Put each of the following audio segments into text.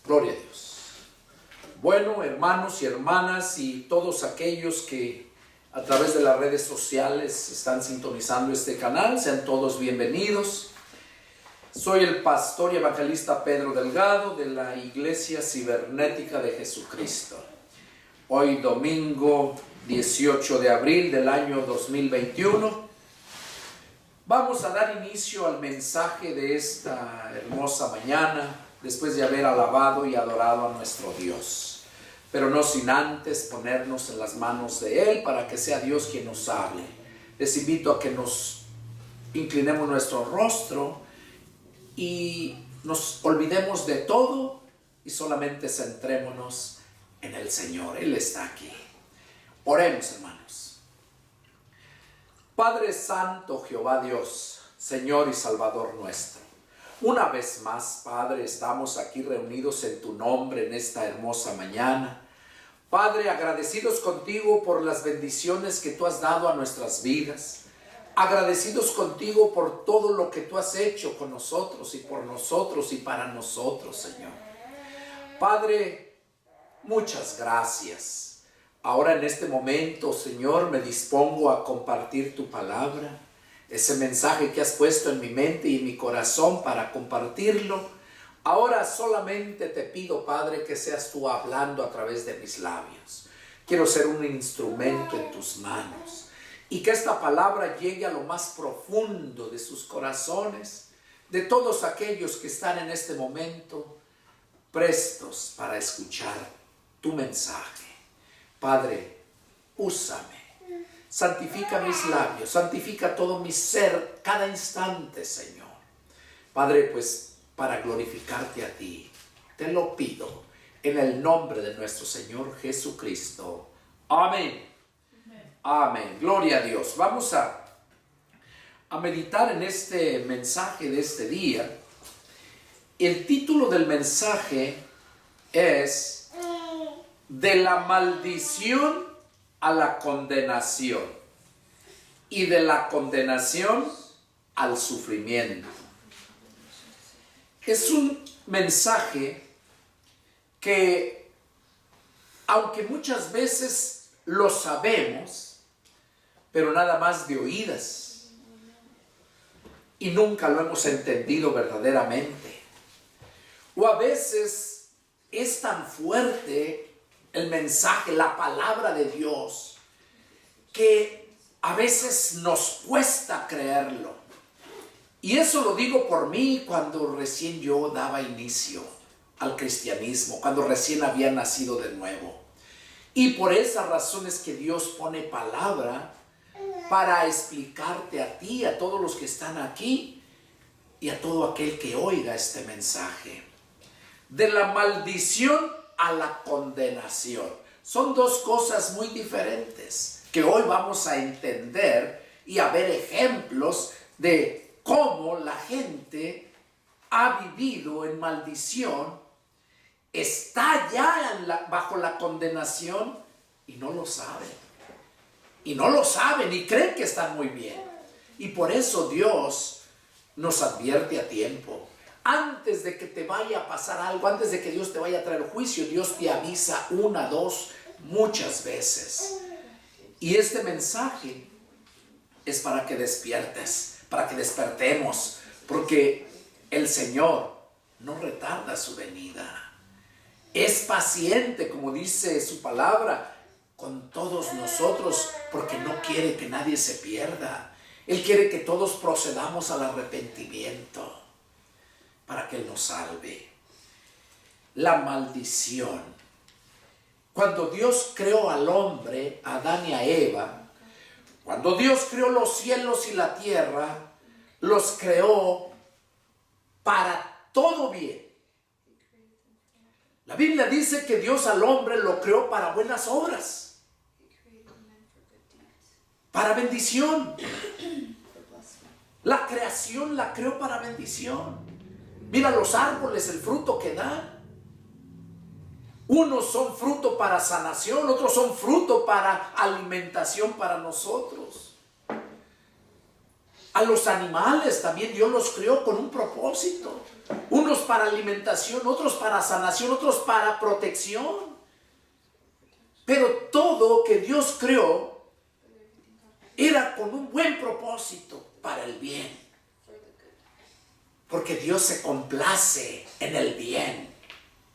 Gloria a Dios. Bueno, hermanos y hermanas y todos aquellos que a través de las redes sociales están sintonizando este canal, sean todos bienvenidos. Soy el pastor y evangelista Pedro Delgado de la Iglesia Cibernética de Jesucristo. Hoy domingo 18 de abril del año 2021, vamos a dar inicio al mensaje de esta hermosa mañana, después de haber alabado y adorado a nuestro Dios. Pero no sin antes ponernos en las manos de Él para que sea Dios quien nos hable. Les invito a que nos inclinemos nuestro rostro y nos olvidemos de todo y solamente centrémonos en el Señor. Él está aquí. Oremos, hermanos. Padre Santo, Jehová Dios, Señor y Salvador nuestro, una vez más, Padre, estamos aquí reunidos en tu nombre en esta hermosa mañana. Padre, agradecidos contigo por las bendiciones que tú has dado a nuestras vidas. Agradecidos contigo por todo lo que tú has hecho con nosotros y por nosotros y para nosotros, Señor. Padre, muchas gracias. Ahora en este momento, Señor, me dispongo a compartir tu palabra. Ese mensaje que has puesto en mi mente y en mi corazón para compartirlo. Ahora solamente te pido, Padre, que seas tú hablando a través de mis labios. Quiero ser un instrumento en tus manos. Y que esta palabra llegue a lo más profundo de sus corazones, de todos aquellos que están en este momento prestos para escuchar tu mensaje. Padre, úsame. Santifica mis labios, santifica todo mi ser, cada instante, Señor. Padre, pues para glorificarte a ti, te lo pido en el nombre de nuestro Señor Jesucristo. Amén. Amén. Gloria a Dios. Vamos a meditar en este mensaje de este día. El título del mensaje es De la maldición a la condenación y de la condenación al sufrimiento. Es un mensaje que, aunque muchas veces lo sabemos, pero nada más de oídas, y nunca lo hemos entendido verdaderamente. O a veces es tan fuerte el mensaje, la palabra de Dios, que a veces nos cuesta creerlo. Y eso lo digo por mí cuando recién yo daba inicio al cristianismo, cuando recién había nacido de nuevo. Y por esas razones que Dios pone palabra para explicarte a ti, a todos los que están aquí y a todo aquel que oiga este mensaje. De la maldición a la condenación. Son dos cosas muy diferentes que hoy vamos a entender y a ver ejemplos de cómo la gente ha vivido en maldición, está ya bajo la condenación y no lo saben. Y no lo saben y creen que están muy bien. Y por eso Dios nos advierte a tiempo. Antes de que te vaya a pasar algo, antes de que Dios te vaya a traer juicio, Dios te avisa una, dos, muchas veces. Y este mensaje es para que despiertes, para que despertemos, porque el Señor no retarda su venida. Es paciente, como dice su palabra, con todos nosotros, porque no quiere que nadie se pierda. Él quiere que todos procedamos al arrepentimiento, para que Él nos salve. La maldición. Cuando Dios creó al hombre, a Adán y a Eva, cuando Dios creó los cielos y la tierra, los creó para todo bien. La Biblia dice que Dios al hombre lo creó para buenas obras, para bendición. La creación la creó para bendición. Mira los árboles, el fruto que dan. Unos son fruto para sanación, otros son fruto para alimentación para nosotros. A los animales también Dios los creó con un propósito. Unos para alimentación, otros para sanación, otros para protección. Pero todo que Dios creó era con un buen propósito para el bien. Porque Dios se complace en el bien,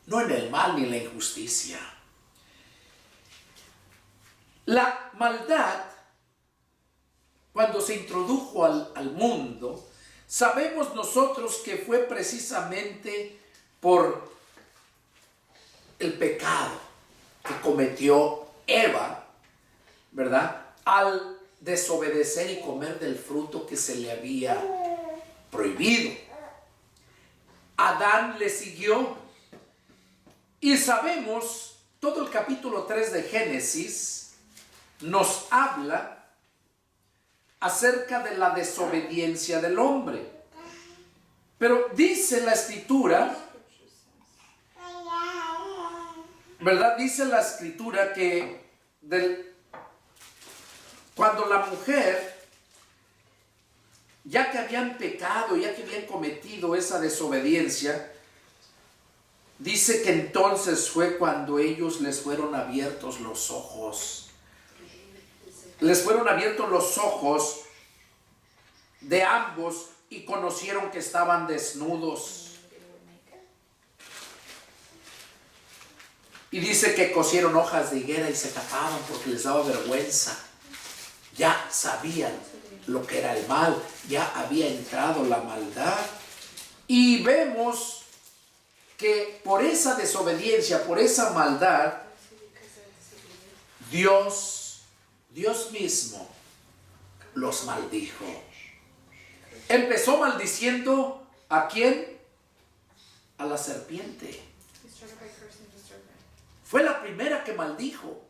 no en el mal ni en la injusticia. La maldad, cuando se introdujo al mundo, sabemos nosotros que fue precisamente por el pecado que cometió Eva, ¿verdad? Al desobedecer y comer del fruto que se le había prohibido. Adán le siguió y sabemos, todo el capítulo 3 de Génesis nos habla acerca de la desobediencia del hombre. Pero dice la Escritura, ¿verdad? Dice la Escritura que cuando la mujer, ya que habían pecado, ya que habían cometido esa desobediencia, dice que entonces fue cuando ellos les fueron abiertos los ojos. Les fueron abiertos los ojos de ambos y conocieron que estaban desnudos. Y dice que cosieron hojas de higuera y se tapaban porque les daba vergüenza. Ya sabían lo que era el mal, ya había entrado la maldad. Y vemos que por esa desobediencia, por esa maldad, Dios mismo los maldijo. Empezó maldiciendo ¿a quién? A la serpiente. Fue la primera que maldijo.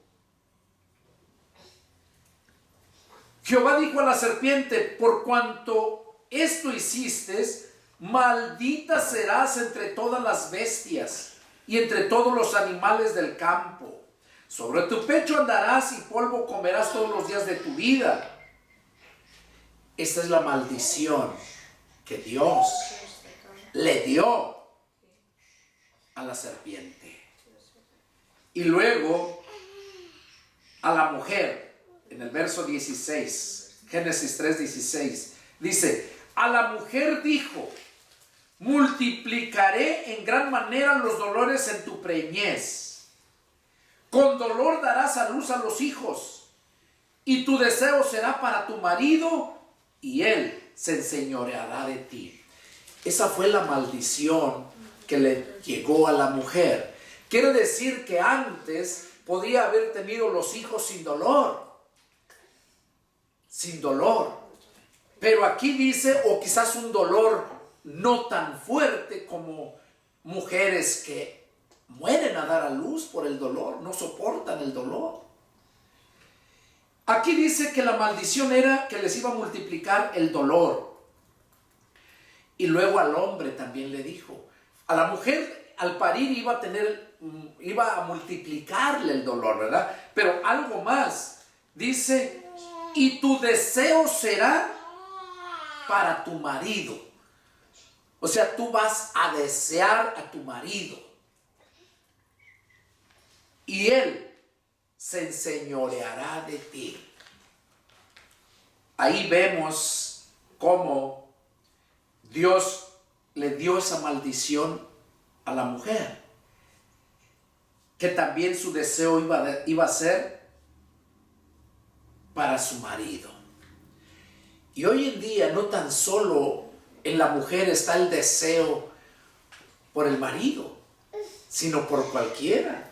Jehová dijo a la serpiente: por cuanto esto hiciste, maldita serás entre todas las bestias y entre todos los animales del campo. Sobre tu pecho andarás y polvo comerás todos los días de tu vida. Esta es la maldición que Dios le dio a la serpiente. Y luego a la mujer, en el verso 16, Génesis 3:16, dice: a la mujer dijo: multiplicaré en gran manera los dolores en tu preñez. Con dolor darás a luz a los hijos, y tu deseo será para tu marido, y él se enseñoreará de ti. Esa fue la maldición que le llegó a la mujer. Quiere decir que antes podía haber tenido los hijos sin dolor. Sin dolor. Pero aquí dice, o quizás un dolor no tan fuerte como mujeres que mueren a dar a luz por el dolor, no soportan el dolor. Aquí dice que la maldición era que les iba a multiplicar el dolor. Y luego al hombre también le dijo, a la mujer al parir iba a multiplicarle el dolor, ¿verdad? Pero algo más, dice, y tu deseo será para tu marido. O sea, tú vas a desear a tu marido. Y él se enseñoreará de ti. Ahí vemos cómo Dios le dio esa maldición a la mujer. Que también su deseo iba a ser para su marido. Y hoy en día no tan solo en la mujer está el deseo por el marido, sino por cualquiera.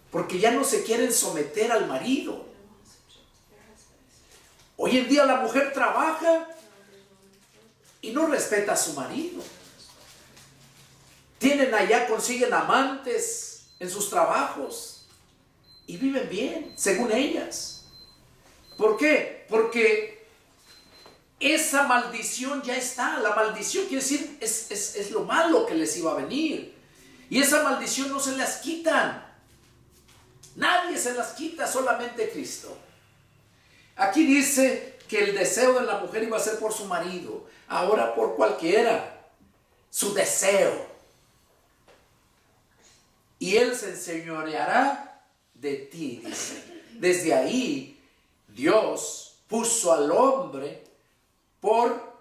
Porque ya no se quieren someter al marido. Hoy en día la mujer trabaja y no respeta a su marido. Consiguen amantes en sus trabajos y viven bien, según ellas. ¿Por qué? Porque esa maldición ya está. La maldición quiere decir, es lo malo que les iba a venir. Y esa maldición no se las quitan. Nadie se las quita, solamente Cristo. Aquí dice, que el deseo de la mujer iba a ser por su marido, ahora por cualquiera, su deseo. Y él se enseñoreará de ti, dice. Desde ahí, Dios puso al hombre por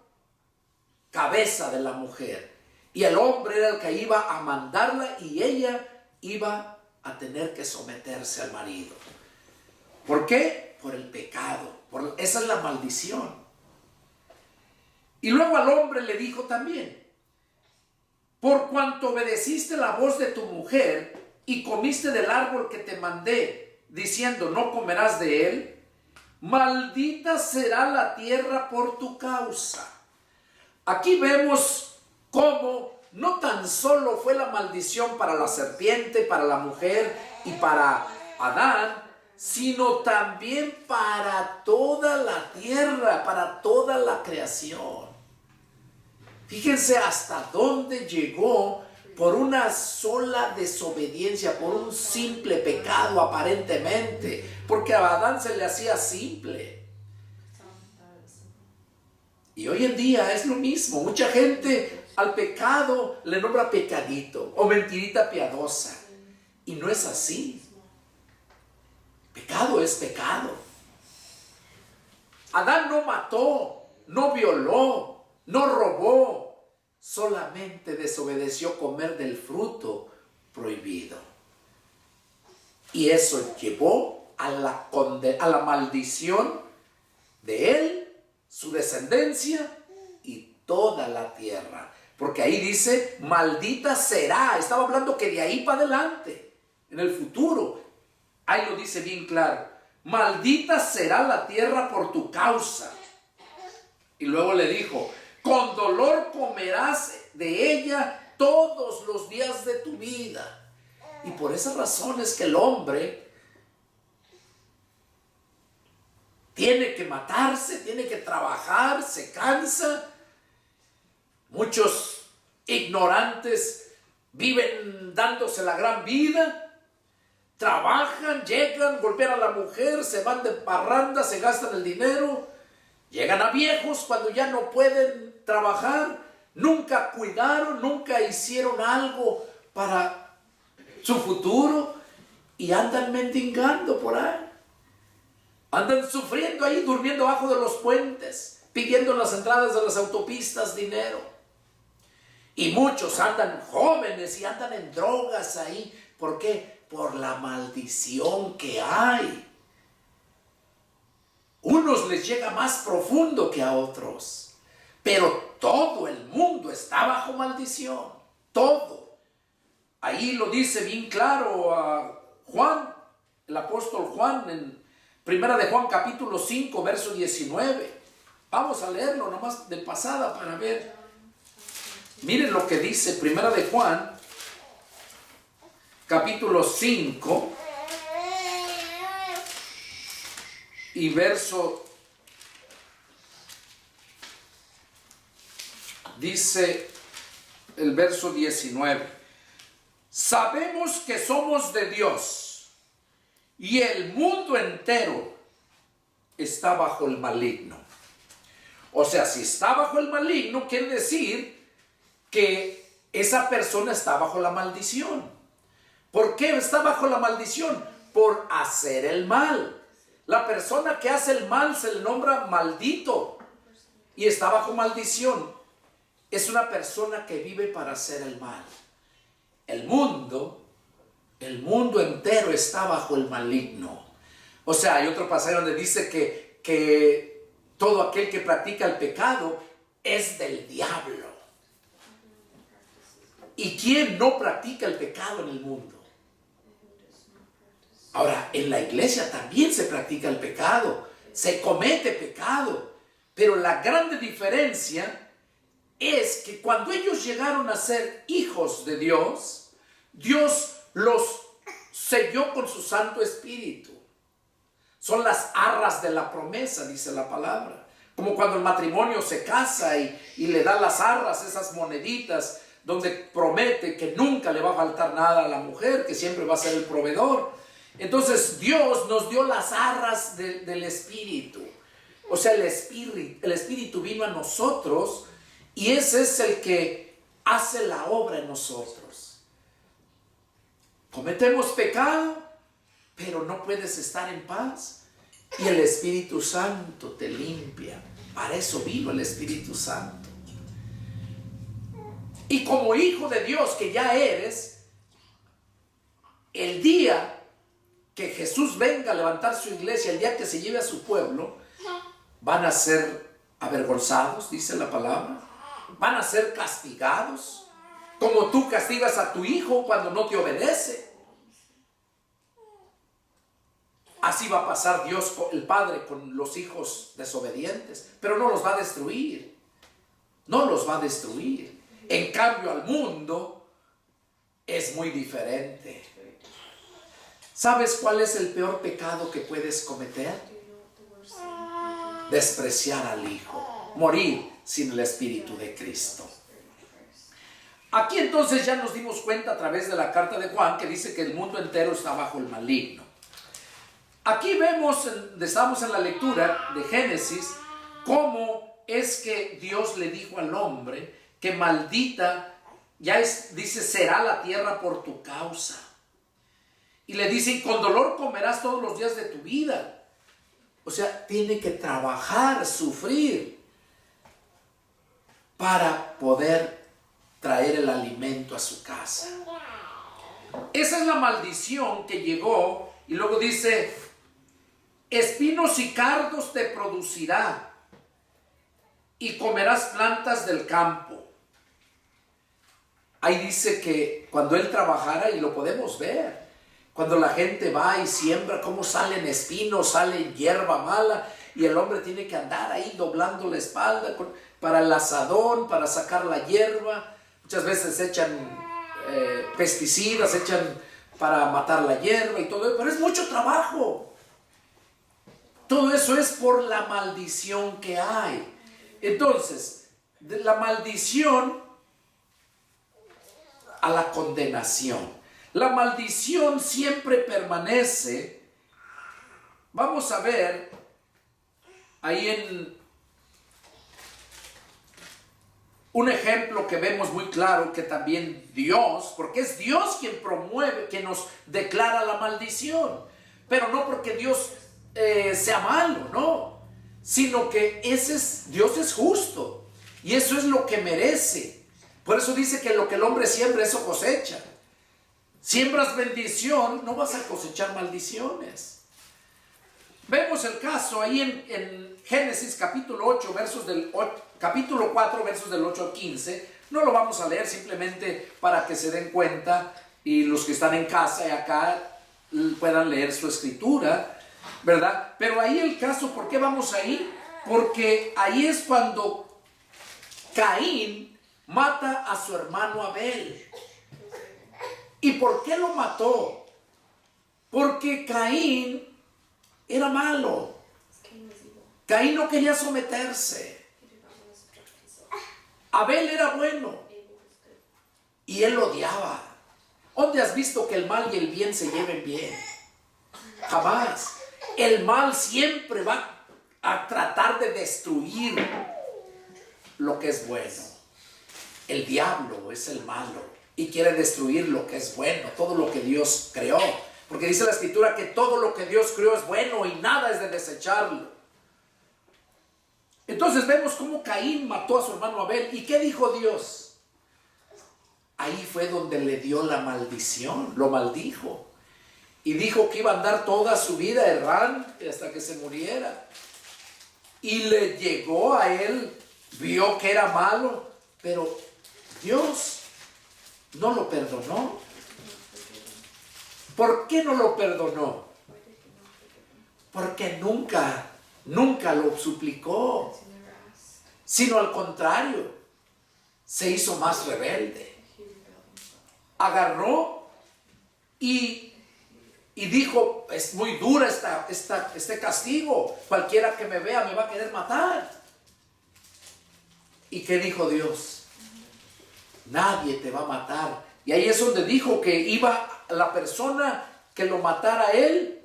cabeza de la mujer. Y el hombre era el que iba a mandarla y ella iba a tener que someterse al marido. ¿Por qué? Por el pecado. Esa es la maldición. Y luego al hombre le dijo también: por cuanto obedeciste la voz de tu mujer y comiste del árbol que te mandé, diciendo no comerás de él, maldita será la tierra por tu causa. Aquí vemos cómo no tan solo fue la maldición para la serpiente, para la mujer y para Adán, sino también para toda la tierra, para toda la creación. Fíjense hasta dónde llegó por una sola desobediencia, por un simple pecado aparentemente, porque a Adán se le hacía simple. Y hoy en día es lo mismo. Mucha gente al pecado le nombra pecadito o mentirita piadosa. Y no es así. Pecado es pecado. Adán no mató, no violó, no robó. Solamente desobedeció comer del fruto prohibido. Y eso llevó a la maldición de él, su descendencia y toda la tierra. Porque ahí dice, maldita será. Estaba hablando que de ahí para adelante, en el futuro. Ahí lo dice bien claro. Maldita será la tierra por tu causa. Y luego le dijo, con dolor comerás de ella todos los días de tu vida. Y por esas razones que el hombre tiene que matarse, tiene que trabajar, se cansa. Muchos ignorantes viven dándose la gran vida, trabajan, llegan, golpean a la mujer, se van de parranda, se gastan el dinero, llegan a viejos cuando ya no pueden trabajar, nunca cuidaron, nunca hicieron algo para su futuro y andan mendigando por ahí. Andan sufriendo ahí, durmiendo abajo de los puentes, pidiendo en las entradas de las autopistas dinero. Y muchos andan jóvenes y andan en drogas ahí. ¿Por qué? Por la maldición que hay. Unos les llega más profundo que a otros. Pero todo el mundo está bajo maldición. Todo. Ahí lo dice bien claro a Juan, el apóstol Juan, en Primera de Juan capítulo 5, verso 19. Vamos a leerlo nomás de pasada para ver. Miren lo que dice Primera de Juan capítulo 5 y verso, dice el verso 19. Sabemos que somos de Dios y el mundo entero está bajo el maligno. O sea, si está bajo el maligno, quiere decir que esa persona está bajo la maldición. ¿Por qué está bajo la maldición? Por hacer el mal. La persona que hace el mal se le nombra maldito y está bajo maldición. Es una persona que vive para hacer el mal. El mundo entero está bajo el maligno. O sea, hay otro pasaje donde dice que todo aquel que practica el pecado es del diablo. ¿Y quién no practica el pecado en el mundo? Ahora, en la iglesia también se practica el pecado, se comete pecado, pero la grande diferencia es que cuando ellos llegaron a ser hijos de Dios, Dios los selló con su Santo Espíritu. Son las arras de la promesa, dice la palabra. Como cuando el matrimonio se casa y le da las arras, esas moneditas, donde promete que nunca le va a faltar nada a la mujer, que siempre va a ser el proveedor. Entonces Dios nos dio las arras del Espíritu. O sea, el Espíritu vino a nosotros y ese es el que hace la obra en nosotros. Cometemos pecado, pero no puedes estar en paz. Y el Espíritu Santo te limpia. Para eso vino el Espíritu Santo. Y como hijo de Dios que ya eres, el día que Jesús venga a levantar su iglesia, el día que se lleve a su pueblo, van a ser avergonzados, dice la palabra. Van a ser castigados, como tú castigas a tu hijo cuando no te obedece. Así va a pasar Dios, el Padre, con los hijos desobedientes, pero no los va a destruir. No los va a destruir. En cambio, al mundo es muy diferente. ¿Sabes cuál es el peor pecado que puedes cometer? Despreciar al Hijo, morir sin el Espíritu de Cristo. Aquí entonces ya nos dimos cuenta a través de la carta de Juan que dice que el mundo entero está bajo el maligno. Aquí vemos, estamos en la lectura de Génesis, cómo es que Dios le dijo al hombre que maldita, dice, será la tierra por tu causa. Y le dice, y con dolor comerás todos los días de tu vida. O sea, tiene que trabajar, sufrir, para poder traer el alimento a su casa. Esa es la maldición que llegó, y luego dice, espinos y cardos te producirá, y comerás plantas del campo. Ahí dice que cuando él trabajara, y lo podemos ver, cuando la gente va y siembra, cómo salen espinos, sale hierba mala, y el hombre tiene que andar ahí doblando la espalda para el asadón, para sacar la hierba. Muchas veces echan pesticidas, echan para matar la hierba y todo eso, pero es mucho trabajo. Todo eso es por la maldición que hay. Entonces, de la maldición a la condenación. La maldición siempre permanece. Vamos a ver ahí en un ejemplo que vemos muy claro que también Dios, porque es Dios quien promueve, quien nos declara la maldición, pero no porque Dios sea malo, no, sino que Dios es justo y eso es lo que merece. Por eso dice que lo que el hombre siembra, eso cosecha. Siembras bendición, no vas a cosechar maldiciones. Vemos el caso ahí en Génesis capítulo 4, versos del 8 al 15. No lo vamos a leer, simplemente para que se den cuenta y los que están en casa y acá puedan leer su escritura, ¿verdad? Pero ahí el caso, ¿por qué vamos ahí? Porque ahí es cuando Caín mata a su hermano Abel. ¿Y por qué lo mató? Porque Caín era malo. Caín no quería someterse. Abel era bueno y él odiaba. ¿Dónde has visto que el mal y el bien se lleven bien? Jamás. El mal siempre va a tratar de destruir lo que es bueno. El diablo es el malo y quiere destruir lo que es bueno, todo lo que Dios creó. Porque dice la escritura que todo lo que Dios creó es bueno y nada es de desecharlo. Entonces vemos cómo Caín mató a su hermano Abel. ¿Y qué dijo Dios? Ahí fue donde le dio la maldición, lo maldijo. Y dijo que iba a andar toda su vida errante hasta que se muriera. Y le llegó a él, vio que era malo, pero Dios no lo perdonó. ¿Por qué no lo perdonó? Porque nunca lo suplicó, sino al contrario, se hizo más rebelde. Agarró y dijo, es muy dura este castigo, cualquiera que me vea me va a querer matar. ¿Y qué dijo Dios? Nadie te va a matar. Y ahí es donde dijo que iba la persona que lo matara a él,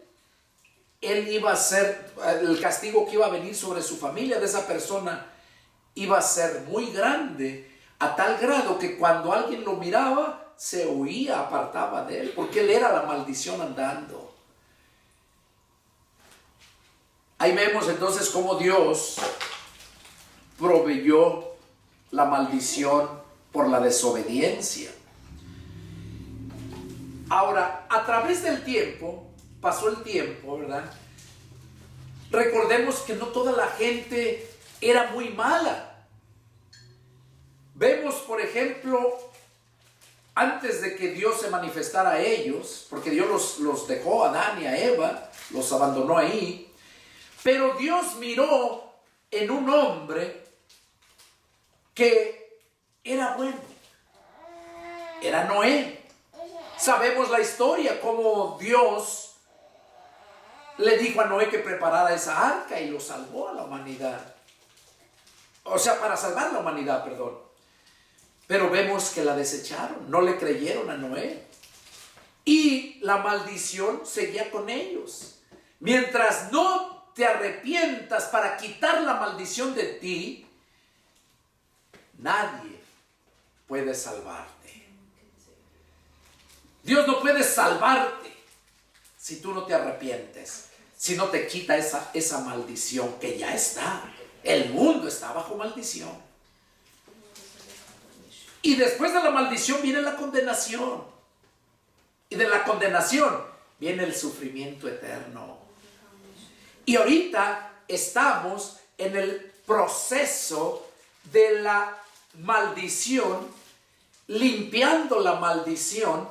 él iba a ser, el castigo que iba a venir sobre su familia de esa persona iba a ser muy grande, a tal grado que cuando alguien lo miraba, se huía, apartaba de él, porque él era la maldición andando. Ahí vemos entonces cómo Dios proveyó la maldición por la desobediencia. Ahora, a través del tiempo, pasó el tiempo, ¿verdad? Recordemos que no toda la gente era muy mala. Vemos, por ejemplo, antes de que Dios se manifestara a ellos, porque Dios los dejó a Adán y a Eva, los abandonó ahí, pero Dios miró en un hombre que era bueno, era Noé. Sabemos la historia, cómo Dios le dijo a Noé que preparara esa arca y lo salvó a la humanidad. O sea, para salvar la humanidad, perdón. Pero vemos que la desecharon, no le creyeron a Noé. Y la maldición seguía con ellos. Mientras no te arrepientas para quitar la maldición de ti, nadie puede salvarte. Dios no puede salvarte si tú no te arrepientes, si no te quita esa maldición que ya está. El mundo está bajo maldición. Y después de la maldición viene la condenación. Y de la condenación viene el sufrimiento eterno. Y ahorita estamos en el proceso de la maldición, limpiando la maldición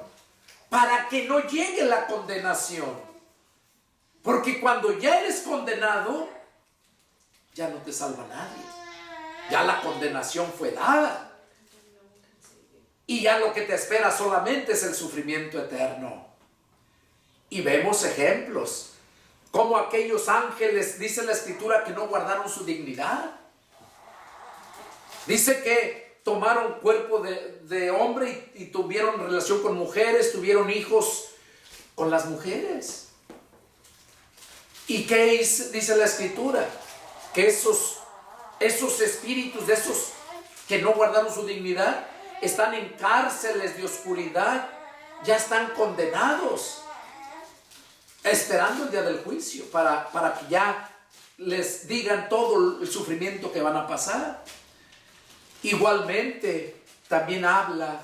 para que no llegue la condenación. Porque cuando ya eres condenado, ya no te salva nadie. Ya la condenación fue dada. Y ya lo que te espera solamente es el sufrimiento eterno. Y vemos ejemplos. Como aquellos ángeles, dice la Escritura, que no guardaron su dignidad. Dice que tomaron cuerpo de hombre y tuvieron relación con mujeres, tuvieron hijos con las mujeres. ¿Y qué dice la Escritura? Que esos espíritus de esos que no guardaron su dignidad están en cárceles de oscuridad, ya están condenados, esperando el día del juicio para que ya les digan todo el sufrimiento que van a pasar. Igualmente también habla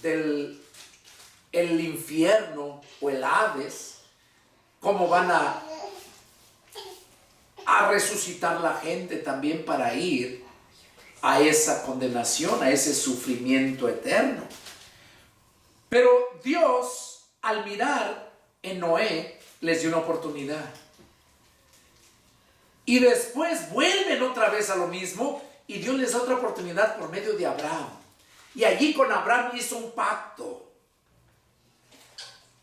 del el infierno o el Hades, cómo van a resucitar la gente también para ir a esa condenación, a ese sufrimiento eterno. Pero Dios, al mirar en Noé, les dio una oportunidad. Y después vuelven otra vez a lo mismo y Dios les da otra oportunidad por medio de Abraham. Y allí con Abraham hizo un pacto.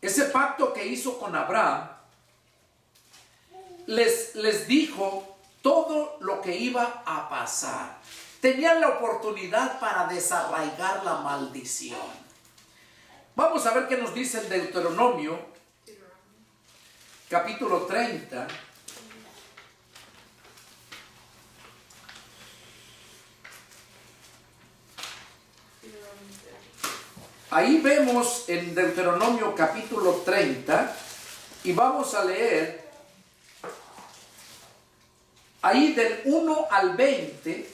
Ese pacto que hizo con Abraham les dijo todo lo que iba a pasar. Tenían la oportunidad para desarraigar la maldición. Vamos a ver qué nos dice el Deuteronomio, capítulo 30. Ahí vemos en Deuteronomio capítulo 30 y vamos a leer ahí del 1 al 20.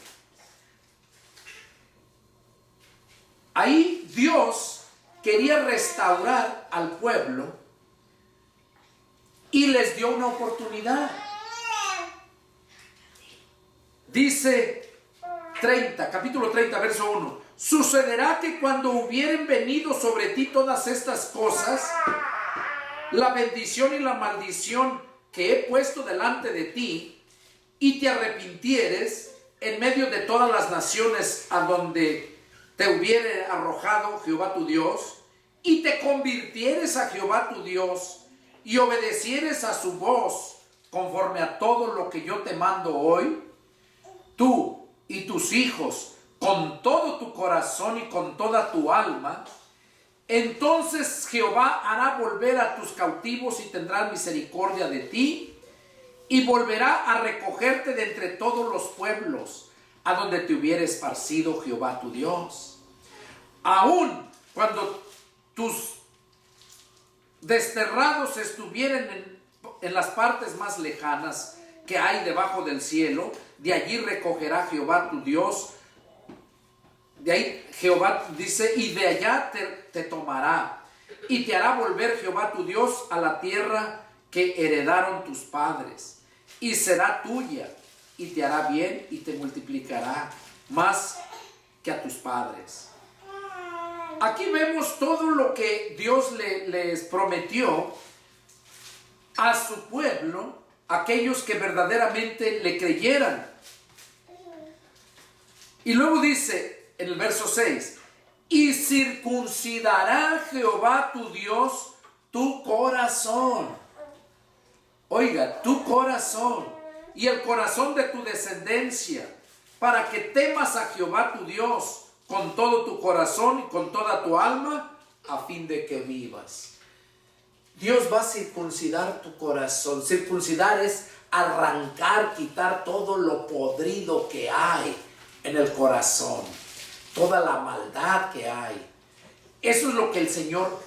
Ahí Dios quería restaurar al pueblo y les dio una oportunidad. Dice capítulo 30, verso 1. Sucederá que cuando hubieren venido sobre ti todas estas cosas, la bendición y la maldición que he puesto delante de ti, y te arrepintieres en medio de todas las naciones a donde te hubiere arrojado Jehová tu Dios, y te convirtieres a Jehová tu Dios, y obedecieres a su voz, conforme a todo lo que yo te mando hoy, tú y tus hijos, con todo tu corazón y con toda tu alma, entonces Jehová hará volver a tus cautivos y tendrá misericordia de ti, y volverá a recogerte de entre todos los pueblos a donde te hubiera esparcido Jehová tu Dios. Aun cuando tus desterrados estuvieran en las partes más lejanas que hay debajo del cielo, de allí recogerá Jehová tu Dios. De ahí Jehová dice, y de allá te tomará, y te hará volver Jehová tu Dios a la tierra que heredaron tus padres, y será tuya, y te hará bien, y te multiplicará más que a tus padres. Aquí vemos todo lo que Dios les prometió a su pueblo, aquellos que verdaderamente le creyeran. Y luego dice en el verso 6, y circuncidará Jehová tu Dios tu corazón. Oiga, tu corazón y el corazón de tu descendencia, para que temas a Jehová tu Dios con todo tu corazón y con toda tu alma, a fin de que vivas. Dios va a circuncidar tu corazón. Circuncidar es arrancar, quitar todo lo podrido que hay en el corazón, toda la maldad que hay. Eso es lo que el Señor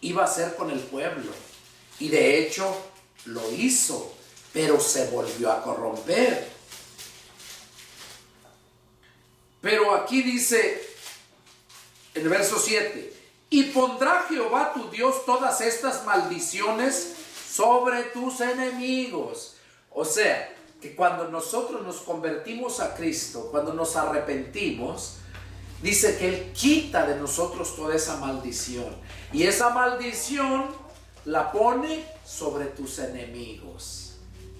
iba a hacer con el pueblo, y de hecho lo hizo, pero se volvió a corromper. Pero aquí dice en el verso 7, y pondrá Jehová tu Dios todas estas maldiciones sobre tus enemigos. O sea, que cuando nosotros nos convertimos a Cristo, cuando nos arrepentimos, dice que Él quita de nosotros toda esa maldición. Y esa maldición la pone sobre tus enemigos.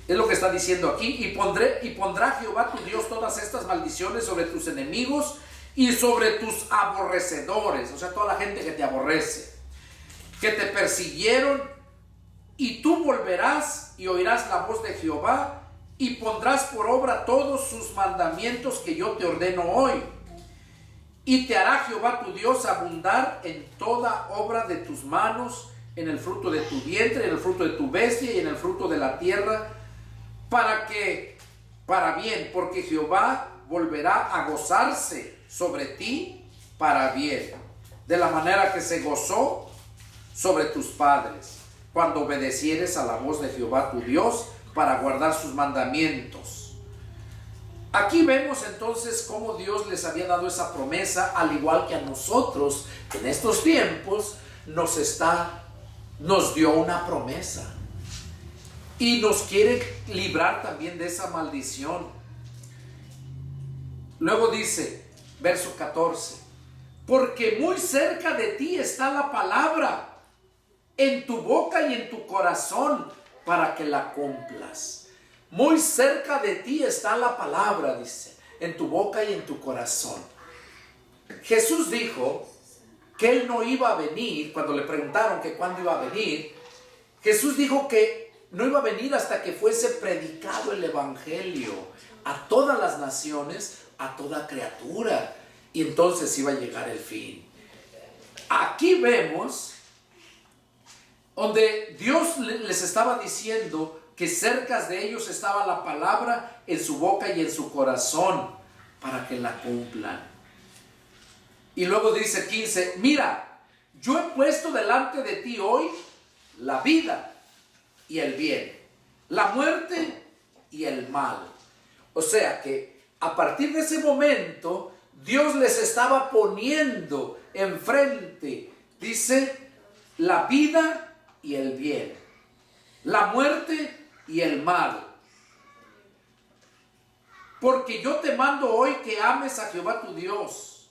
Es lo que está diciendo aquí. Y pondrá Jehová tu Dios todas estas maldiciones sobre tus enemigos y sobre tus aborrecedores. O sea, toda la gente que te aborrece, que te persiguieron. Y tú volverás y oirás la voz de Jehová y pondrás por obra todos sus mandamientos que yo te ordeno hoy. Y te hará Jehová tu Dios abundar en toda obra de tus manos, en el fruto de tu vientre, en el fruto de tu bestia y en el fruto de la tierra, para bien, porque Jehová volverá a gozarse sobre ti para bien, de la manera que se gozó sobre tus padres, cuando obedecieres a la voz de Jehová tu Dios para guardar sus mandamientos. Aquí vemos entonces cómo Dios les había dado esa promesa, al igual que a nosotros en estos tiempos nos dio una promesa y nos quiere librar también de esa maldición. Luego dice, verso 14, porque muy cerca de ti está la palabra, en tu boca y en tu corazón, para que la cumplas. Muy cerca de ti está la palabra, dice, en tu boca y en tu corazón. Jesús dijo que Él no iba a venir. Cuando le preguntaron que cuándo iba a venir, Jesús dijo que no iba a venir hasta que fuese predicado el evangelio a todas las naciones, a toda criatura, y entonces iba a llegar el fin. Aquí vemos donde Dios les estaba diciendo que cerca de ellos estaba la palabra en su boca y en su corazón para que la cumplan. Y luego dice 15, mira, yo he puesto delante de ti hoy la vida y el bien, la muerte y el mal. O sea que a partir de ese momento Dios les estaba poniendo enfrente, dice, la vida y el bien, la muerte y el mal. Porque yo te mando hoy que ames a Jehová tu Dios,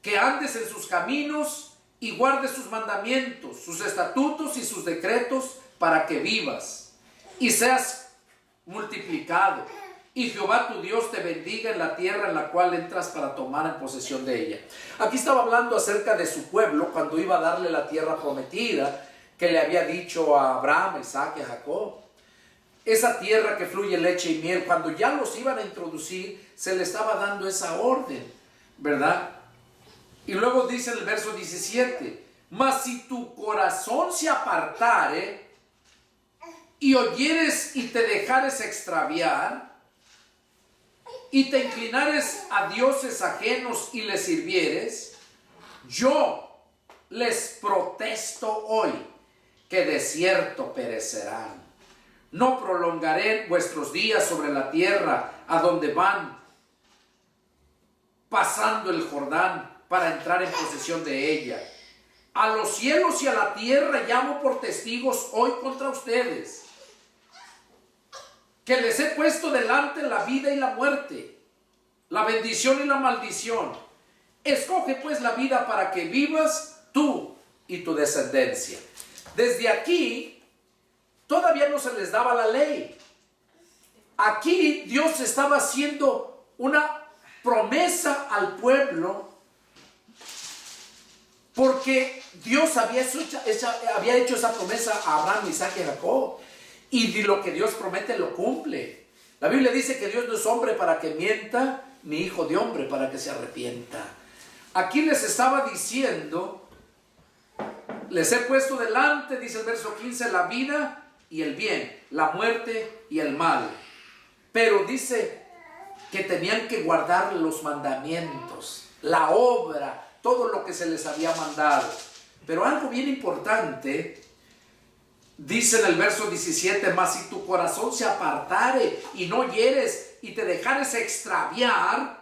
que andes en sus caminos y guardes sus mandamientos, sus estatutos y sus decretos, para que vivas y seas multiplicado, y Jehová tu Dios te bendiga en la tierra en la cual entras para tomar en posesión de ella. Aquí estaba hablando acerca de su pueblo cuando iba a darle la tierra prometida que le había dicho a Abraham, a Isaac y a Jacob. Esa tierra que fluye leche y miel, cuando ya los iban a introducir, se le estaba dando esa orden, ¿verdad? Y luego dice en el verso 17, mas si tu corazón se apartare y oyeres y te dejares extraviar, y te inclinares a dioses ajenos y les sirvieres, yo les protesto hoy que de cierto perecerán. No prolongaré vuestros días sobre la tierra a donde van pasando el Jordán para entrar en posesión de ella. A los cielos y a la tierra llamo por testigos hoy contra ustedes, que les he puesto delante la vida y la muerte, la bendición y la maldición. Escoge pues la vida para que vivas tú y tu descendencia. Desde aquí todavía no se les daba la ley. Aquí Dios estaba haciendo una promesa al pueblo, porque Dios había hecho esa promesa a Abraham, Isaac y Jacob, y lo que Dios promete lo cumple. La Biblia dice que Dios no es hombre para que mienta, ni hijo de hombre para que se arrepienta. Aquí les estaba diciendo, les he puesto delante, dice el verso 15, la vida y el bien, la muerte y el mal. Pero dice que tenían que guardar los mandamientos, la obra, todo lo que se les había mandado. Pero algo bien importante, dice en el verso 17, mas si tu corazón se apartare y no hieres y te dejares extraviar,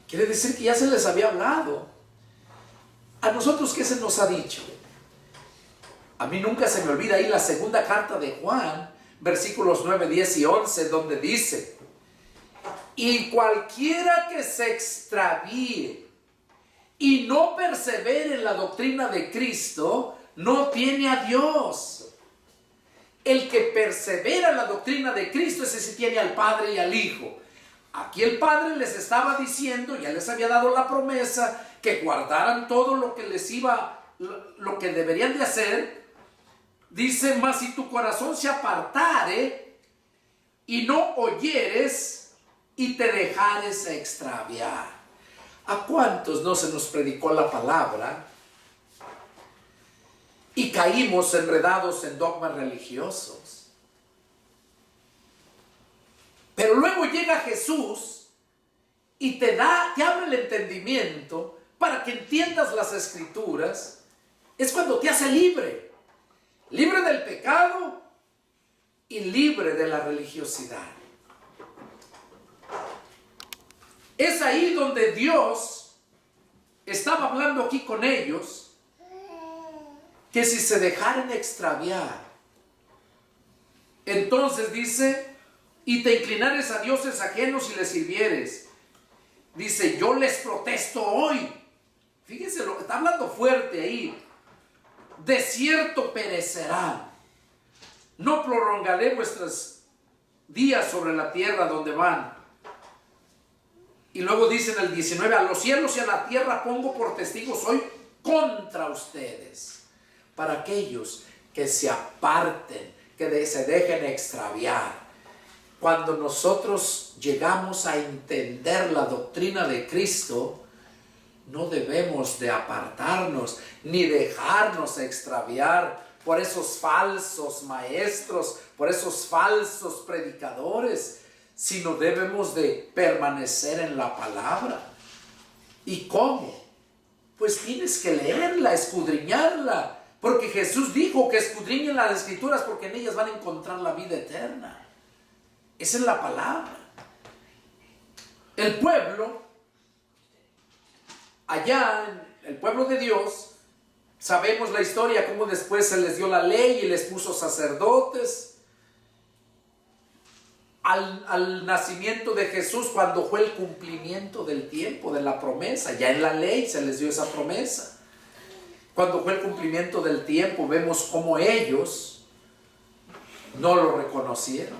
quiere decir que ya se les había hablado. A nosotros, ¿qué se nos ha dicho? A mí nunca se me olvida ahí la segunda carta de Juan, versículos 9, 10 y 11, donde dice: y cualquiera que se extravíe y no persevere en la doctrina de Cristo, no tiene a Dios. El que persevera en la doctrina de Cristo, ese sí tiene al Padre y al Hijo. Aquí el Padre les estaba diciendo, ya les había dado la promesa, que guardaran todo lo que lo que deberían de hacer. Dice, mas si tu corazón se apartare y no oyeres y te dejares extraviar. ¿A cuántos no se nos predicó la palabra y caímos enredados en dogmas religiosos? Pero luego llega Jesús y te abre el entendimiento para que entiendas las Escrituras. Es cuando te hace libre del pecado y libre de la religiosidad. Es ahí donde Dios estaba hablando aquí con ellos, que si se dejaran extraviar, entonces dice, y te inclinares a dioses ajenos y les sirvieres. Dice, yo les protesto hoy. Fíjense lo que está hablando fuerte ahí. De cierto perecerán. No prolongaré vuestros días sobre la tierra donde van. Y luego dice en el 19, a los cielos y a la tierra pongo por testigos hoy contra ustedes, para aquellos que se aparten, que se dejen extraviar. Cuando nosotros llegamos a entender la doctrina de Cristo, no debemos de apartarnos ni dejarnos extraviar por esos falsos maestros, por esos falsos predicadores, sino debemos de permanecer en la palabra. ¿Y cómo? Pues tienes que leerla, escudriñarla, porque Jesús dijo que escudriñen las Escrituras porque en ellas van a encontrar la vida eterna. Esa es la palabra. El pueblo, allá, el pueblo de Dios, sabemos la historia, cómo después se les dio la ley y les puso sacerdotes. Al nacimiento de Jesús, cuando fue el cumplimiento del tiempo, de la promesa, ya en la ley se les dio esa promesa. Cuando fue el cumplimiento del tiempo, vemos cómo ellos no lo reconocieron.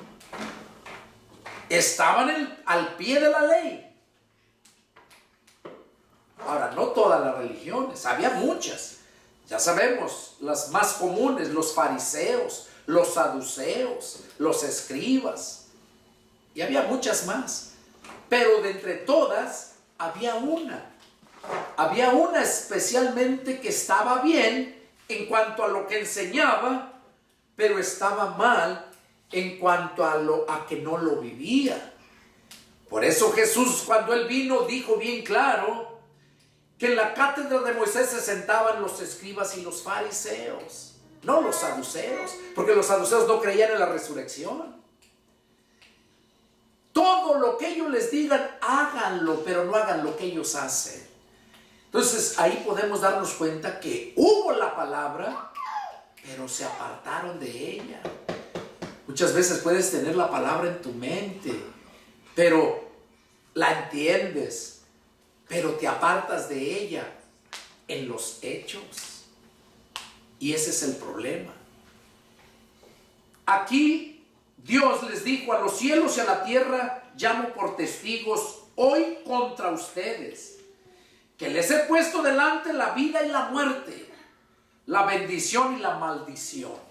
Estaban al pie de la ley. Ahora, no todas las religiones, había muchas. Ya sabemos, las más comunes, los fariseos, los saduceos, los escribas. Y había muchas más. Pero de entre todas, había una. Había una especialmente que estaba bien en cuanto a lo que enseñaba, pero estaba mal en cuanto a que no lo vivía. Por eso Jesús, cuando Él vino, dijo bien claro que en la cátedra de Moisés se sentaban los escribas y los fariseos, no los saduceos, porque los saduceos no creían en la resurrección. Todo lo que ellos les digan, háganlo, pero no hagan lo que ellos hacen. Entonces ahí podemos darnos cuenta que hubo la palabra, pero se apartaron de ella. Muchas veces puedes tener la palabra en tu mente, pero la entiendes, pero te apartas de ella en los hechos. Y ese es el problema. Aquí Dios les dijo: a los cielos y a la tierra llamo por testigos hoy contra ustedes, que les he puesto delante la vida y la muerte, la bendición y la maldición.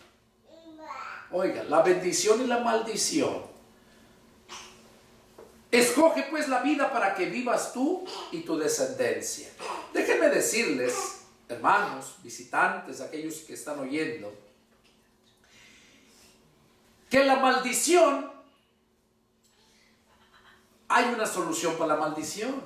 Oiga, la bendición y la maldición. Escoge pues la vida para que vivas tú y tu descendencia. Déjenme decirles, hermanos, visitantes, aquellos que están oyendo, que la maldición, hay una solución para la maldición.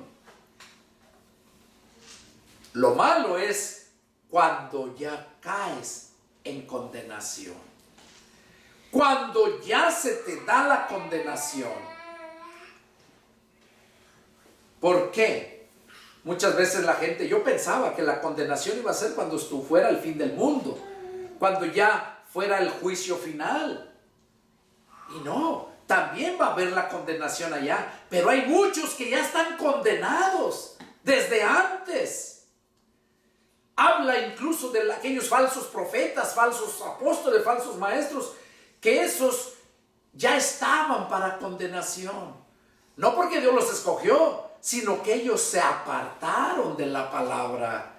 Lo malo es cuando ya caes en condenación. Cuando ya se te da la condenación. ¿Por qué? Muchas veces la gente, yo pensaba que la condenación iba a ser cuando fuera el fin del mundo, cuando ya fuera el juicio final. Y no, también va a haber la condenación allá, pero hay muchos que ya están condenados desde antes. Habla incluso de aquellos falsos profetas, falsos apóstoles, falsos maestros, que esos ya estaban para condenación. No porque Dios los escogió, sino que ellos se apartaron de la palabra.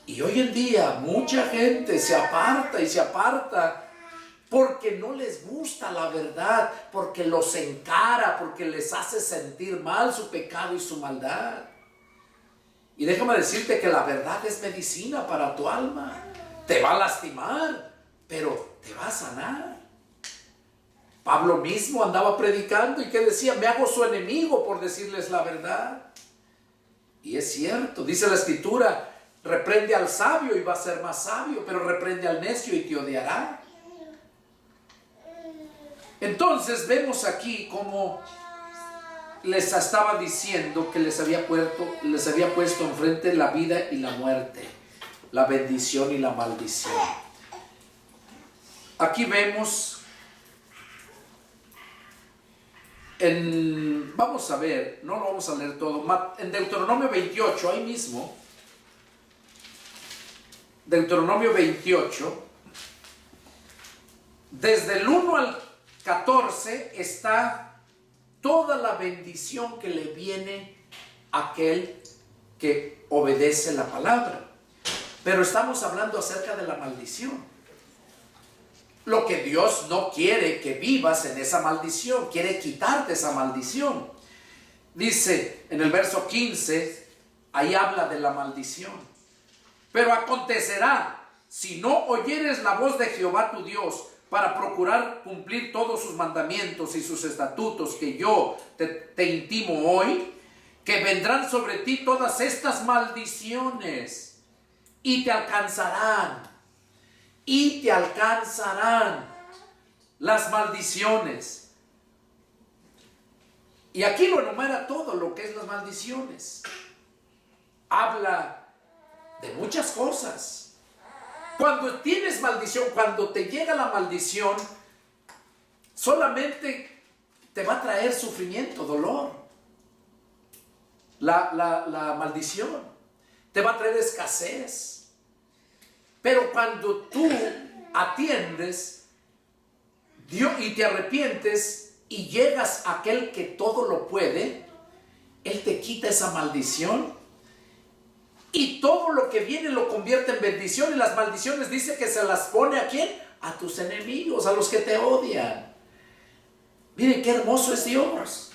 Y hoy en día mucha gente se aparta y se aparta porque no les gusta la verdad, porque los encara, porque les hace sentir mal su pecado y su maldad. Y déjame decirte que la verdad es medicina para tu alma. Te va a lastimar, pero te va a sanar. Pablo mismo andaba predicando y que decía: me hago su enemigo por decirles la verdad. Y es cierto, dice la escritura: reprende al sabio y va a ser más sabio, pero reprende al necio y te odiará. Entonces vemos aquí cómo les estaba diciendo que les había puesto enfrente la vida y la muerte, la bendición y la maldición. Aquí vemos vamos a ver, no lo vamos a leer todo, en Deuteronomio 28, ahí mismo, Deuteronomio 28, desde el 1 al 14 está toda la bendición que le viene a aquel que obedece la palabra. Pero estamos hablando acerca de la maldición. Lo que Dios no quiere que vivas en esa maldición, quiere quitarte esa maldición. Dice en el verso 15, ahí habla de la maldición. Pero acontecerá, si no oyeres la voz de Jehová tu Dios, para procurar cumplir todos sus mandamientos y sus estatutos que yo te intimo hoy, que vendrán sobre ti todas estas maldiciones y te alcanzarán. Y te alcanzarán las maldiciones. Y aquí lo enumera todo lo que es las maldiciones. Habla de muchas cosas. Cuando tienes maldición, cuando te llega la maldición, solamente te va a traer sufrimiento, dolor. La maldición te va a traer escasez. Pero cuando tú atiendes Dios y te arrepientes y llegas a aquel que todo lo puede, Él te quita esa maldición y todo lo que viene lo convierte en bendición. Y las maldiciones dice que se las pone ¿a quién? A tus enemigos, a los que te odian. Miren qué hermoso es Dios.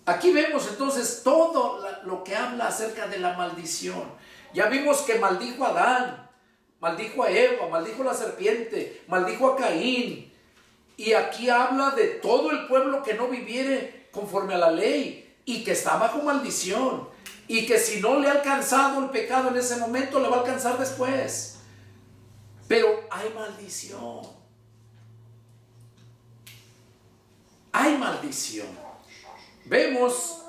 Aquí vemos entonces todo lo que habla acerca de la maldición. Ya vimos que maldijo a Adán, maldijo a Eva, maldijo a la serpiente, maldijo a Caín. Y aquí habla de todo el pueblo que no viviere conforme a la ley y que está bajo maldición. Y que si no le ha alcanzado el pecado en ese momento, le va a alcanzar después. Pero hay maldición. Hay maldición. Vemos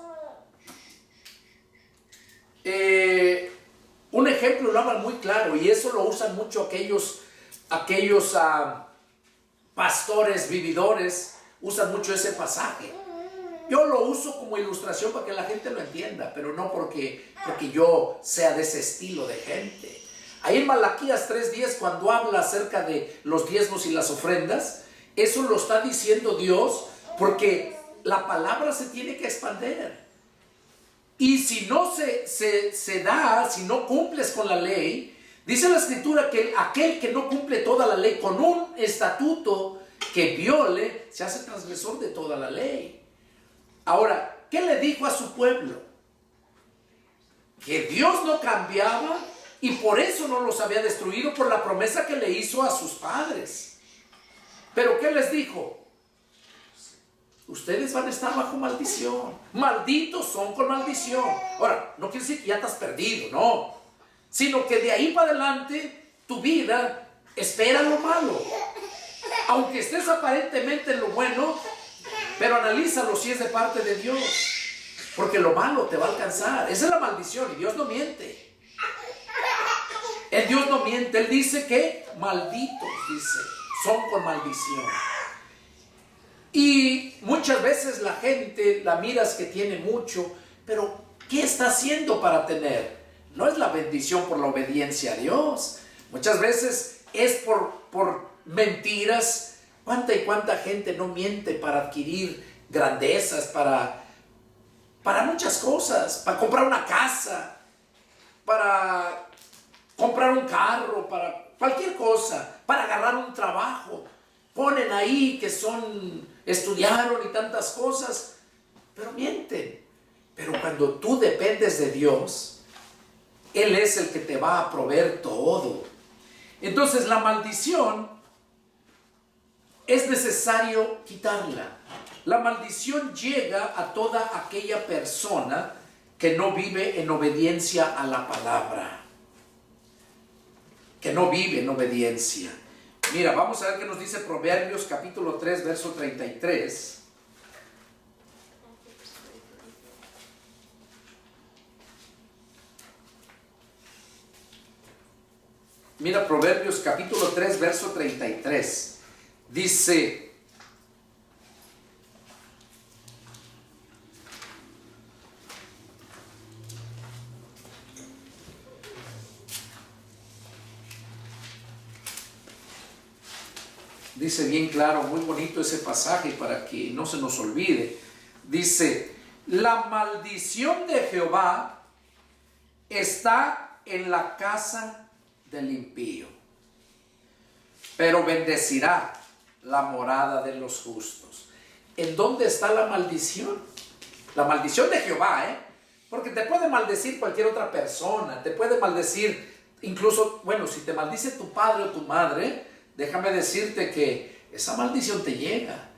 un ejemplo, lo hablan muy claro, y eso lo usan mucho aquellos pastores vividores, usan mucho ese pasaje. Yo lo uso como ilustración para que la gente lo entienda, pero no porque yo sea de ese estilo de gente. Ahí en Malaquías 3:10, cuando habla acerca de los diezmos y las ofrendas, eso lo está diciendo Dios, porque la palabra se tiene que expander. Y si no se da, si no cumples con la ley, dice la Escritura que aquel que no cumple toda la ley con un estatuto que viole, se hace transgresor de toda la ley. Ahora, ¿qué le dijo a su pueblo? Que Dios no cambiaba y por eso no los había destruido, por la promesa que le hizo a sus padres. Pero ¿qué les dijo? Ustedes van a estar bajo maldición. Malditos son con maldición. Ahora, no quiere decir que ya estás perdido, no. Sino que de ahí para adelante, tu vida espera lo malo. Aunque estés aparentemente en lo bueno, pero analízalo si es de parte de Dios. Porque lo malo te va a alcanzar. Esa es la maldición y Dios no miente. El Dios no miente. Él dice que malditos, dice, son con maldición. Y muchas veces la gente la miras que tiene mucho, pero ¿qué está haciendo para tener? No es la bendición por la obediencia a Dios. Muchas veces es por mentiras. ¿Cuánta y cuánta gente no miente para adquirir grandezas, para muchas cosas? Para comprar una casa, para comprar un carro, para cualquier cosa, para agarrar un trabajo. Ponen ahí que estudiaron y tantas cosas, pero mienten. Pero cuando tú dependes de Dios, Él es el que te va a proveer todo. Entonces la maldición es necesario quitarla. La maldición llega a toda aquella persona que no vive en obediencia a la palabra. Que no vive en obediencia. Mira, vamos a ver qué nos dice Proverbios capítulo 3, verso 33. Mira, Proverbios capítulo 3, verso 33. Dice: dice bien claro, muy bonito ese pasaje para que no se nos olvide. Dice: la maldición de Jehová está en la casa del impío, pero bendecirá la morada de los justos. ¿En dónde está la maldición? La maldición de Jehová, porque te puede maldecir cualquier otra persona, te puede maldecir incluso, bueno, si te maldice tu padre o tu madre, déjame decirte que esa maldición te llega.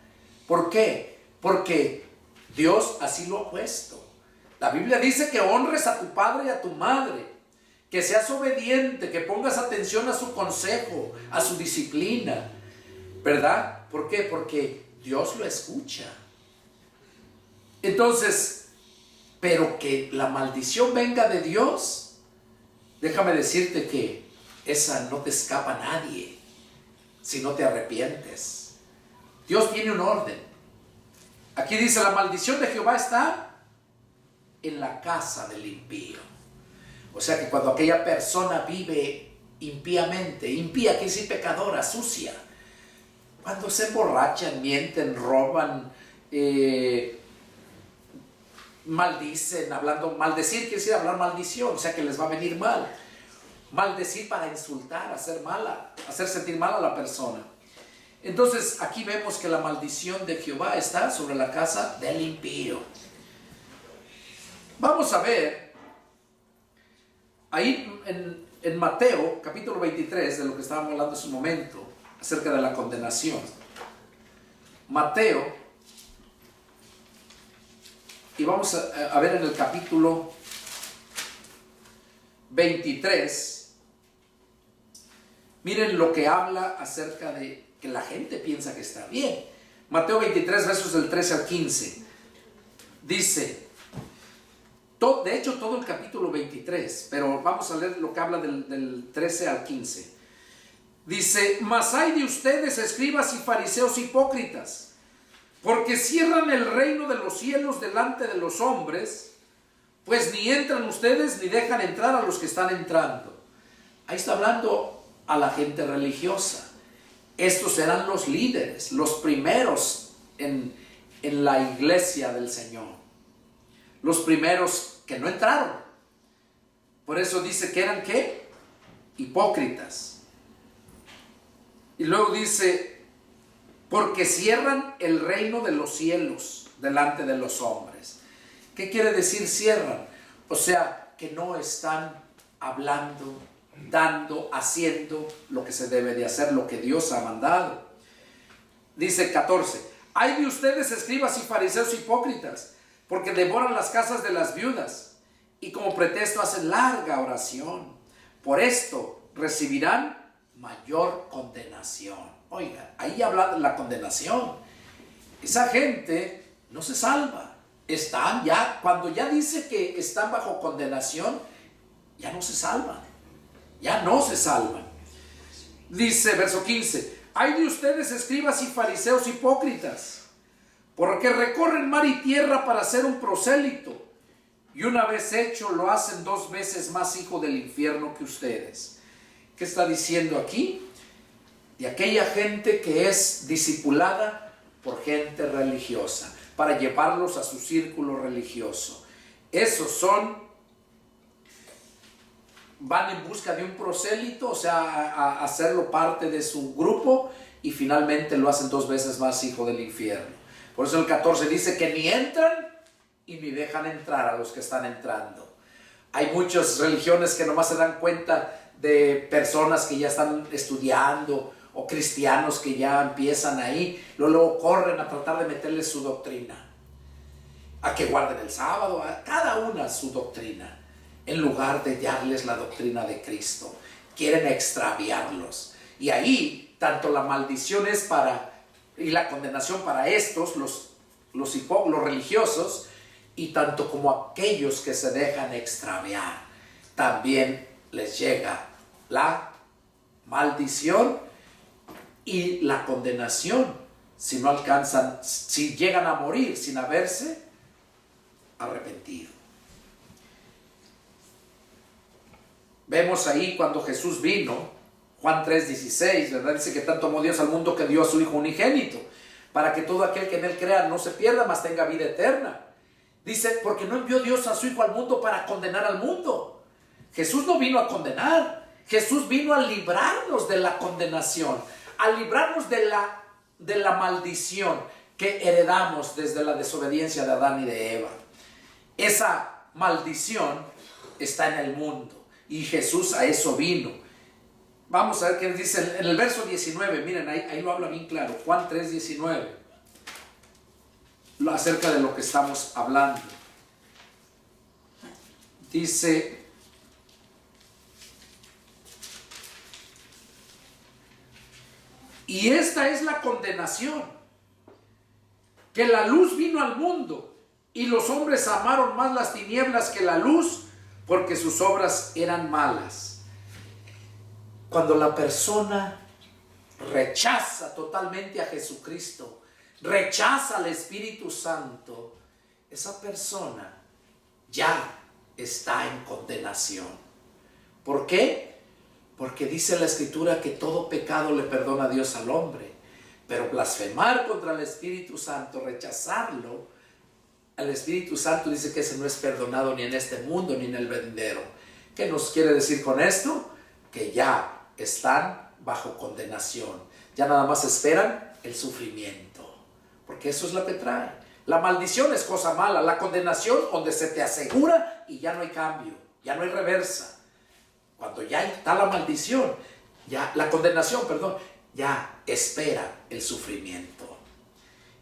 ¿Por qué? Porque Dios así lo ha puesto. La Biblia dice que honres a tu padre y a tu madre, que seas obediente, que pongas atención a su consejo, a su disciplina, ¿verdad? ¿Por qué? Porque Dios lo escucha. Entonces, pero que la maldición venga de Dios, déjame decirte que esa no te escapa a nadie si no te arrepientes. Dios tiene un orden. Aquí dice: la maldición de Jehová está en la casa del impío. O sea que cuando aquella persona vive impíamente, impía quiere decir pecadora, sucia, cuando se emborrachan, mienten, roban, maldicen, maldecir quiere decir hablar maldición, o sea que les va a venir mal. Maldecir para insultar, hacer sentir mal a la persona. Entonces aquí vemos que la maldición de Jehová está sobre la casa del impío. Vamos a ver ahí en Mateo, capítulo 23, de lo que estábamos hablando hace un momento, acerca de la condenación. Mateo, y vamos a ver en el capítulo 23, miren lo que habla acerca de que la gente piensa que está bien. Mateo 23, versos del 13 al 15, dice, de hecho todo el capítulo 23, pero vamos a leer lo que habla del 13 al 15. Dice, mas hay de ustedes, escribas y fariseos hipócritas, porque cierran el reino de los cielos delante de los hombres, pues ni entran ustedes ni dejan entrar a los que están entrando. Ahí está hablando a la gente religiosa. Estos eran los líderes, los primeros en la iglesia del Señor. Los primeros que no entraron. Por eso dice que eran, ¿qué? Hipócritas. Y luego dice, porque cierran el reino de los cielos delante de los hombres. ¿Qué quiere decir cierran? O sea, que no están hablando, dando, haciendo lo que se debe de hacer, lo que Dios ha mandado. Dice 14, hay de ustedes, escribas y fariseos hipócritas, porque devoran las casas de las viudas y como pretexto hacen larga oración. Por esto recibirán mayor condenación. Oiga, ahí habla de la condenación. Esa gente no se salva. Están ya, cuando ya dice que están bajo condenación, ya no se salvan. Ya no se salvan. Dice, verso 15, hay de ustedes, escribas y fariseos hipócritas, porque recorren mar y tierra para ser un prosélito, y una vez hecho lo hacen 2 veces más hijo del infierno que ustedes. ¿Qué está diciendo aquí? De aquella gente que es discipulada por gente religiosa, para llevarlos a su círculo religioso. Esos van en busca de un prosélito, o sea, a hacerlo parte de su grupo, y finalmente lo hacen 2 veces más hijo del infierno. Por eso el 14 dice que ni entran y ni dejan entrar a los que están entrando. Hay muchas religiones que nomás se dan cuenta de personas que ya están estudiando o cristianos que ya empiezan ahí, luego corren a tratar de meterles su doctrina, a que guarden el sábado, a cada una su doctrina, en lugar de darles la doctrina de Cristo. Quieren extraviarlos, y ahí tanto la maldición es y la condenación para estos, los religiosos, y tanto como aquellos que se dejan extraviar, también les llega la maldición y la condenación si no alcanzan, si llegan a morir sin haberse arrepentido. Vemos ahí cuando Jesús vino, Juan 3:16, ¿verdad? Dice que tanto amó Dios al mundo que dio a su Hijo unigénito, para que todo aquel que en él crea no se pierda, mas tenga vida eterna. Dice, porque no envió Dios a su Hijo al mundo para condenar al mundo. Jesús no vino a condenar, Jesús vino a librarnos de la condenación, a librarnos de la maldición que heredamos desde la desobediencia de Adán y de Eva. Esa maldición está en el mundo y Jesús a eso vino. Vamos a ver qué dice en el verso 19, miren, ahí lo habla bien claro, Juan 3:19, acerca de lo que estamos hablando. Dice, y esta es la condenación, que la luz vino al mundo, y los hombres amaron más las tinieblas que la luz, porque sus obras eran malas. Cuando la persona rechaza totalmente a Jesucristo, rechaza al Espíritu Santo, esa persona ya está en condenación. ¿Por qué? Porque dice la Escritura que todo pecado le perdona Dios al hombre, pero blasfemar contra el Espíritu Santo, rechazarlo, el Espíritu Santo dice que ese no es perdonado ni en este mundo ni en el venidero. ¿Qué nos quiere decir con esto? Que ya están bajo condenación, ya nada más esperan el sufrimiento, porque eso es lo que trae. La maldición es cosa mala, la condenación donde se te asegura y ya no hay cambio, ya no hay reversa. Cuando ya está la maldición, ya la condenación, perdón, ya espera el sufrimiento.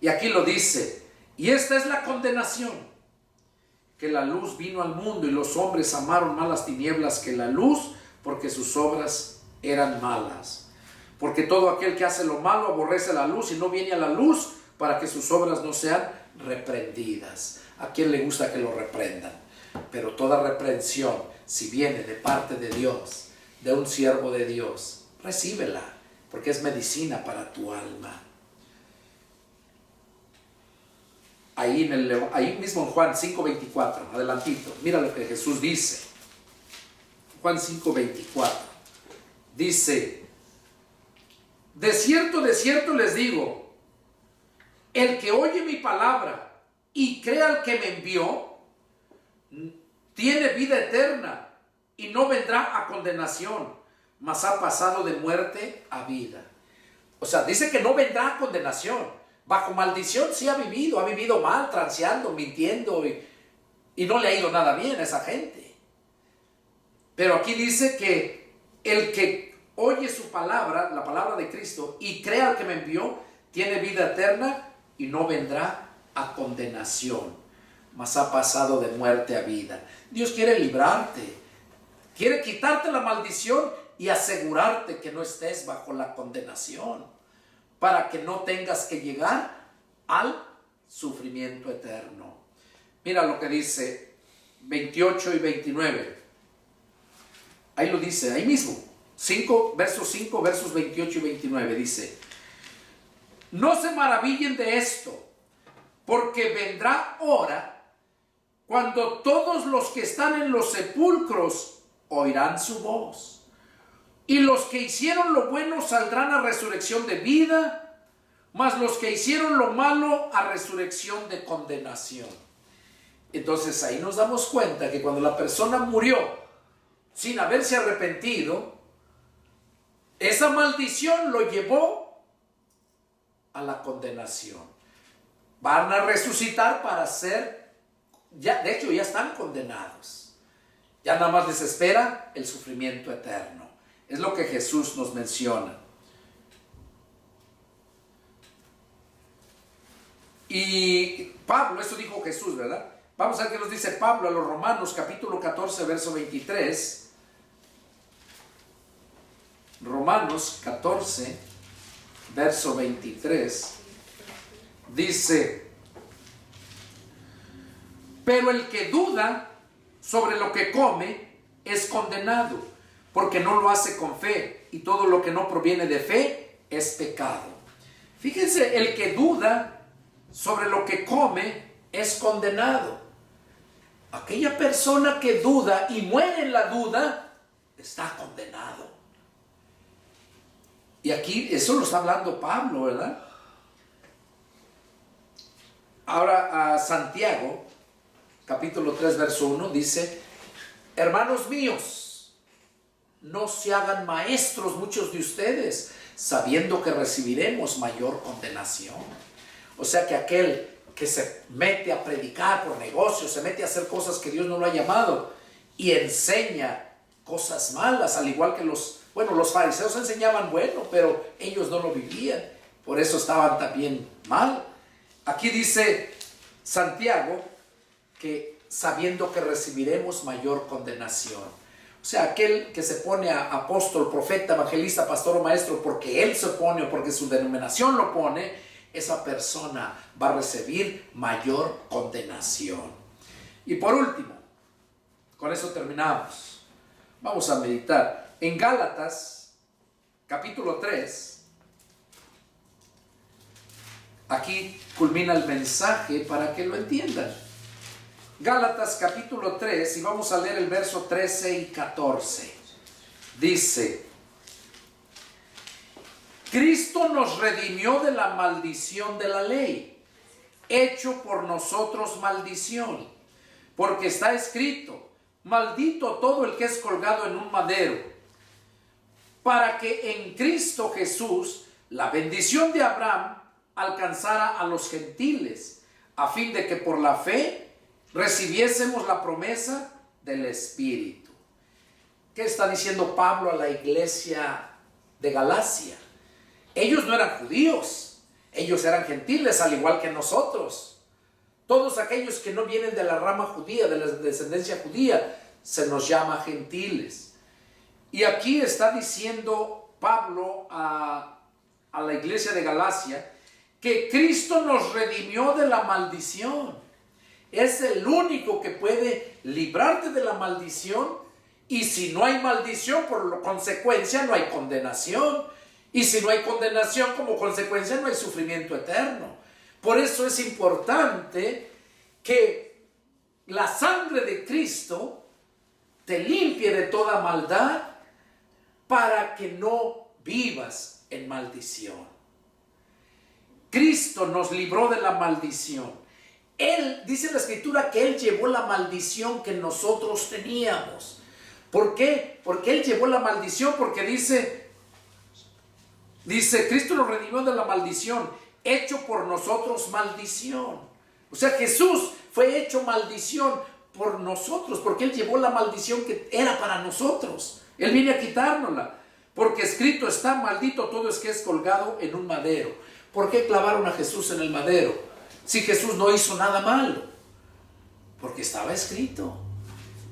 Y aquí lo dice, y esta es la condenación, que la luz vino al mundo y los hombres amaron más las tinieblas que la luz, porque sus obras eran malas. Porque todo aquel que hace lo malo aborrece la luz y no viene a la luz para que sus obras no sean reprendidas. ¿A quién le gusta que lo reprendan? Pero toda reprensión, si viene de parte de Dios, de un siervo de Dios, recíbela, porque es medicina para tu alma. Ahí mismo en Juan 5:24, adelantito, mira lo que Jesús dice. Juan 5:24 dice: de cierto les digo, el que oye mi palabra y crea al que me envió, tiene vida eterna y no vendrá a condenación, mas ha pasado de muerte a vida. O sea, dice que no vendrá a condenación. Bajo maldición sí ha vivido mal, transeando, mintiendo y no le ha ido nada bien a esa gente. Pero aquí dice que el que oye su palabra, la palabra de Cristo, y crea al que me envió, tiene vida eterna y no vendrá a condenación, mas ha pasado de muerte a vida. Dios quiere librarte, quiere quitarte la maldición y asegurarte que no estés bajo la condenación, para que no tengas que llegar al sufrimiento eterno. Mira lo que dice 28 y 29. Ahí lo dice, ahí mismo. Versos 28 y 29 dice: no se maravillen de esto, porque vendrá hora cuando todos los que están en los sepulcros oirán su voz, y los que hicieron lo bueno saldrán a resurrección de vida, mas los que hicieron lo malo a resurrección de condenación. Entonces ahí nos damos cuenta que cuando la persona murió sin haberse arrepentido, esa maldición lo llevó a la condenación. Van a resucitar para ser, de hecho ya están condenados. Ya nada más les espera el sufrimiento eterno. Es lo que Jesús nos menciona. Y Pablo, eso dijo Jesús, ¿verdad? Vamos a ver qué nos dice Pablo a los Romanos, capítulo 14, verso 23. Romanos 14, verso 23. Dice: pero el que duda sobre lo que come es condenado, porque no lo hace con fe, y todo lo que no proviene de fe es pecado. Fíjense, el que duda sobre lo que come es condenado. Aquella persona que duda y muere en la duda está condenado. Y aquí eso lo está hablando Pablo, ¿verdad? Ahora a Santiago, capítulo 3, verso 1, dice: hermanos míos, no se hagan maestros muchos de ustedes, sabiendo que recibiremos mayor condenación. O sea que aquel que se mete a predicar por negocios, se mete a hacer cosas que Dios no lo ha llamado y enseña cosas malas, al igual que los fariseos enseñaban bueno, pero ellos no lo vivían, por eso estaban también mal. Aquí dice Santiago que sabiendo que recibiremos mayor condenación. O sea, aquel que se pone a apóstol, profeta, evangelista, pastor o maestro porque él se pone o porque su denominación lo pone, esa persona va a recibir mayor condenación. Y por último, con eso terminamos. Vamos a meditar en Gálatas, capítulo 3. Aquí culmina el mensaje para que lo entiendan. Gálatas, capítulo 3, y vamos a leer el verso 13 y 14. Dice: Cristo nos redimió de la maldición de la ley, hecho por nosotros maldición, porque está escrito: maldito todo el que es colgado en un madero, para que en Cristo Jesús la bendición de Abraham alcanzara a los gentiles, a fin de que por la fe recibiésemos la promesa del Espíritu. ¿qué está diciendo Pablo a la iglesia de Galacia? Ellos no eran judíos, ellos eran gentiles al igual que nosotros. Todos aquellos que no vienen de la rama judía, de la descendencia judía, se nos llama gentiles. Y aquí está diciendo Pablo a la iglesia de Galacia que Cristo nos redimió de la maldición. Es el único que puede librarte de la maldición. Y si no hay maldición, por consecuencia no hay condenación. Y si no hay condenación, como consecuencia no hay sufrimiento eterno. Por eso es importante que la sangre de Cristo te limpie de toda maldad para que no vivas en maldición. Cristo nos libró de la maldición. Él, dice la Escritura, que Él llevó la maldición que nosotros teníamos. ¿Por qué? Porque Él llevó la maldición, porque dice, Cristo nos redimió de la maldición, hecho por nosotros maldición. O sea, Jesús fue hecho maldición por nosotros, porque Él llevó la maldición que era para nosotros. Él viene a quitárnosla, porque escrito está: maldito todo es que es colgado en un madero. ¿Por qué clavaron a Jesús en el madero si Jesús no hizo nada malo? Porque estaba escrito.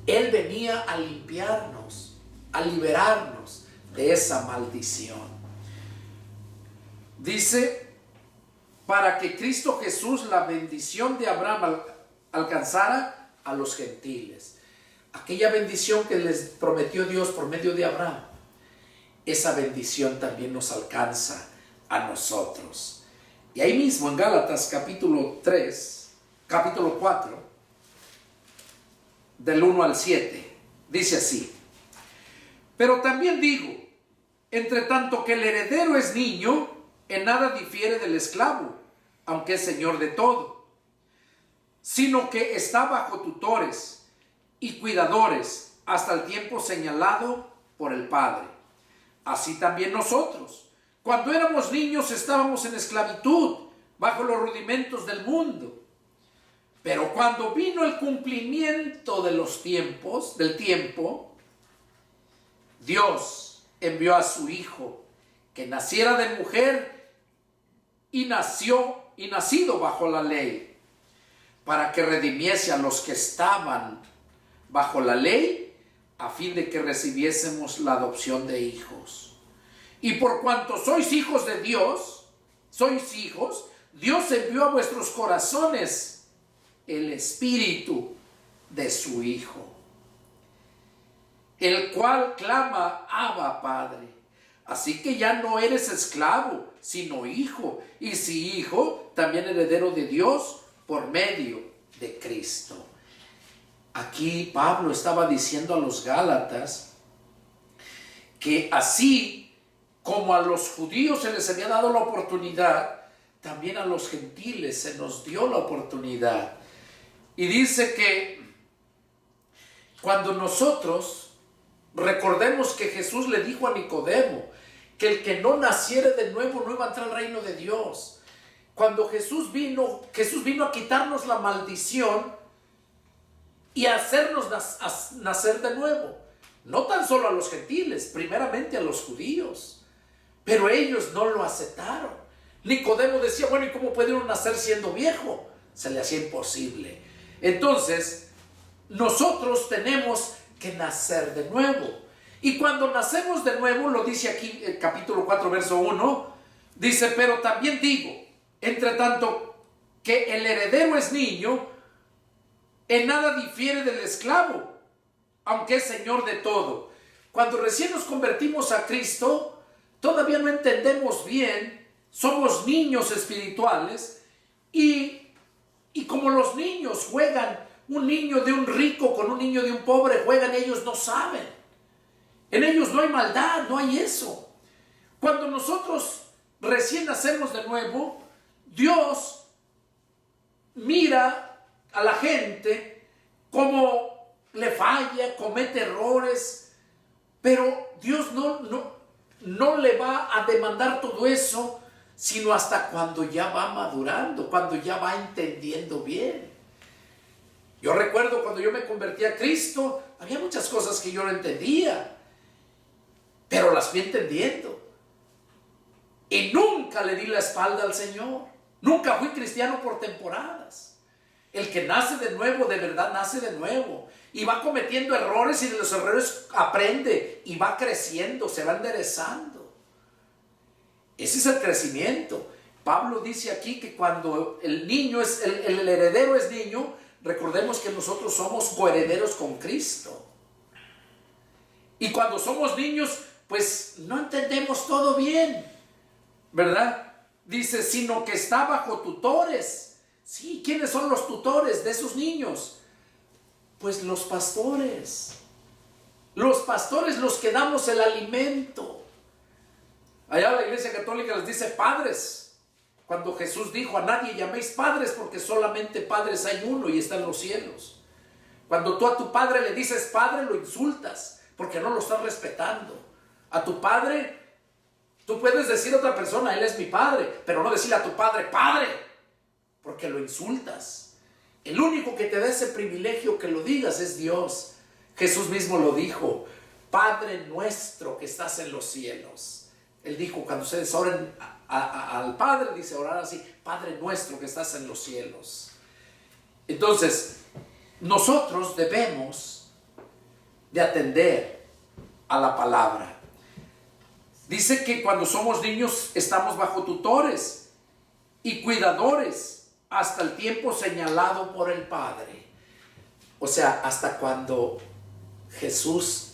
Él venía a limpiarnos, a liberarnos de esa maldición. Dice, para que Cristo Jesús, la bendición de Abraham, alcanzara a los gentiles. Aquella bendición que les prometió Dios por medio de Abraham, esa bendición también nos alcanza a nosotros. Y ahí mismo en Gálatas capítulo 4, del 1 al 7, dice así: pero también digo, entre tanto que el heredero es niño, en nada difiere del esclavo, aunque es señor de todo, sino que está bajo tutores y cuidadores hasta el tiempo señalado por el Padre. Así también nosotros, cuando éramos niños, estábamos en esclavitud, bajo los rudimentos del mundo. Pero cuando vino el cumplimiento de los tiempos, Dios envió a su Hijo, que naciera de mujer y nacido bajo la ley, para que redimiese a los que estaban bajo la ley, a fin de que recibiésemos la adopción de hijos. Y por cuanto sois hijos de Dios, Dios envió a vuestros corazones el Espíritu de su Hijo, el cual clama: Abba, Padre. Así que ya no eres esclavo, sino hijo, y si hijo, también heredero de Dios por medio de Cristo. Aquí Pablo estaba diciendo a los Gálatas que así como a los judíos se les había dado la oportunidad, también a los gentiles se nos dio la oportunidad. Y dice que cuando nosotros recordemos que Jesús le dijo a Nicodemo que el que no naciere de nuevo no iba a entrar al reino de Dios. Cuando Jesús vino a quitarnos la maldición y a hacernos nacer de nuevo. No tan solo a los gentiles, primeramente a los judíos. Pero ellos no lo aceptaron. Nicodemo decía: bueno, ¿y cómo puede uno nacer siendo viejo? Se le hacía imposible. Entonces, nosotros tenemos que nacer de nuevo. Y cuando nacemos de nuevo, lo dice aquí el capítulo 4, verso 1, dice: pero también digo, entre tanto que el heredero es niño, en nada difiere del esclavo, aunque es señor de todo. Cuando recién nos convertimos a Cristo, todavía no entendemos bien, somos niños espirituales y como los niños juegan, un niño de un rico con un niño de un pobre juegan, ellos no saben. En ellos no hay maldad, no hay eso. Cuando nosotros recién nacemos de nuevo, Dios mira a la gente como le falla, comete errores, pero Dios no le va a demandar todo eso, sino hasta cuando ya va madurando, cuando ya va entendiendo bien. Yo recuerdo cuando yo me convertí a Cristo, había muchas cosas que yo no entendía, pero las fui entendiendo. Y nunca le di la espalda al Señor. Nunca fui cristiano por temporadas. El que nace de nuevo, de verdad nace de nuevo. Y va cometiendo errores y de los errores aprende y va creciendo, se va enderezando. Ese es el crecimiento. Pablo dice aquí que cuando el niño es, el heredero es niño, recordemos que nosotros somos coherederos con Cristo. Y cuando somos niños, pues no entendemos todo bien, ¿verdad? Dice, sino que está bajo tutores. Sí, ¿quiénes son los tutores de esos niños? Pues los pastores. Los pastores, los que damos el alimento. Allá la Iglesia Católica les dice padres. Cuando Jesús dijo, a nadie llaméis padres, porque solamente padres hay uno y está en los cielos. Cuando tú a tu padre le dices padre, lo insultas, porque no lo estás respetando. A tu padre, tú puedes decir a otra persona, él es mi padre, pero no decirle a tu padre, padre, porque lo insultas. El único que te da ese privilegio que lo digas es Dios. Jesús mismo lo dijo, Padre nuestro que estás en los cielos. Él dijo, cuando ustedes oren al Padre, dice orar así, Padre nuestro que estás en los cielos. Entonces, nosotros debemos de atender a la palabra. Dice que cuando somos niños estamos bajo tutores y cuidadores hasta el tiempo señalado por el Padre. O sea, hasta cuando Jesús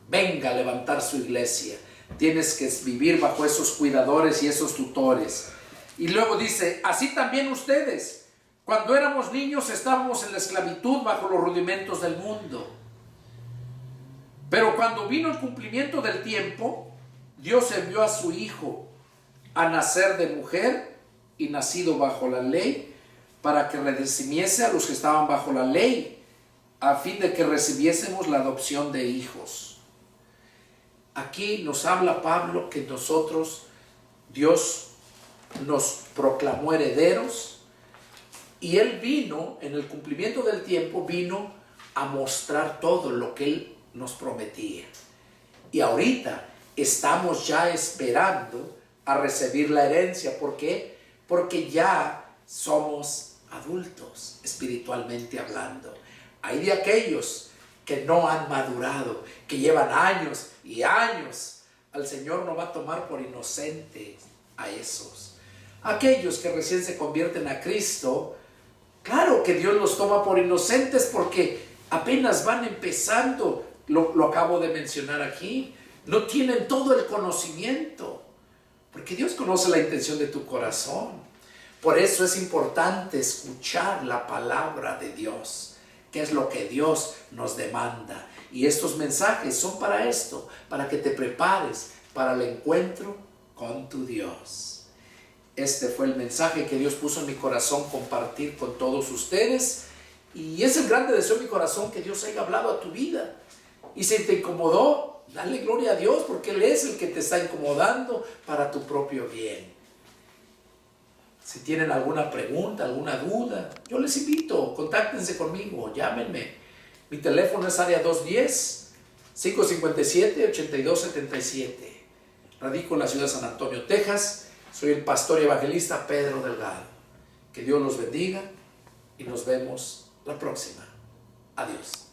venga a levantar su iglesia. Tienes que vivir bajo esos cuidadores y esos tutores. Y luego dice, así también ustedes, cuando éramos niños estábamos en la esclavitud bajo los rudimentos del mundo. Pero cuando vino el cumplimiento del tiempo, Dios envió a su Hijo a nacer de mujer y nacido bajo la ley, para que redimiese a los que estaban bajo la ley, a fin de que recibiésemos la adopción de hijos. Aquí nos habla Pablo que nosotros, Dios nos proclamó herederos, y Él vino, en el cumplimiento del tiempo, vino a mostrar todo lo que Él nos prometía. Y ahorita estamos ya esperando a recibir la herencia. ¿Por qué? Porque ya somos adultos, espiritualmente hablando. Hay de aquellos que no han madurado, que llevan años y años. Al Señor no va a tomar por inocentes a esos. Aquellos que recién se convierten a Cristo, claro que Dios los toma por inocentes porque apenas van empezando. Lo acabo de mencionar aquí. No tienen todo el conocimiento, porque Dios conoce la intención de tu corazón. Por eso es importante escuchar la palabra de Dios, que es lo que Dios nos demanda. Y estos mensajes son para esto, para que te prepares para el encuentro con tu Dios. Este fue el mensaje que Dios puso en mi corazón compartir con todos ustedes. Y es el grande deseo de mi corazón que Dios haya hablado a tu vida. Y si te incomodó, dale gloria a Dios, porque Él es el que te está incomodando para tu propio bien. Si tienen alguna pregunta, alguna duda, yo les invito, contáctense conmigo, llámenme. Mi teléfono es área 210-557-8277. Radico en la ciudad de San Antonio, Texas. Soy el pastor y evangelista Pedro Delgado. Que Dios los bendiga y nos vemos la próxima. Adiós.